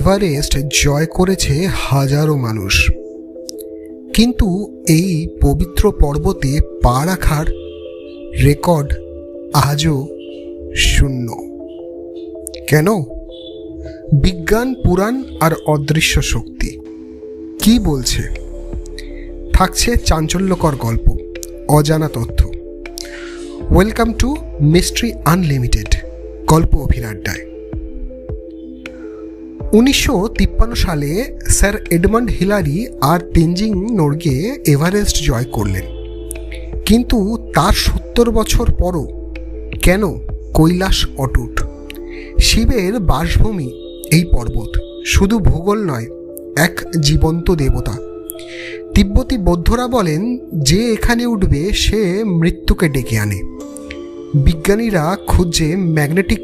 Everest জয় করেছে হাজারো মানুষ, কিন্তু এই পবিত্র পর্বতে পা রাখার রেকর্ড আজও শূন্য। কেন? বিজ্ঞান, পুরাণ আর অদৃশ্য শক্তি কি বলছে? থাকছে চাঞ্চল্যকর গল্প, অজানা তথ্য। ওয়েলকাম টু মিস্ট্রি আনলিমিটেড, গল্প অভিরাড্ডায়। 1953 সালে স্যার এডমন্ড হিলারি আর তেনজিং নোরগে এভারেস্ট জয় করলেন, কিন্তু তার 70 বছর পরও কেন কৈলাস অটুট? শিবের বাসভূমি এই পর্বত শুধু ভূগোল নয়, এক জীবন্ত দেবতা। তিব্বতী বৌদ্ধরা বলেন, যে এখানে উঠবে সে মৃত্যুকে ডেকে আনে। বিজ্ঞানীরা খুঁজছে ম্যাগনেটিক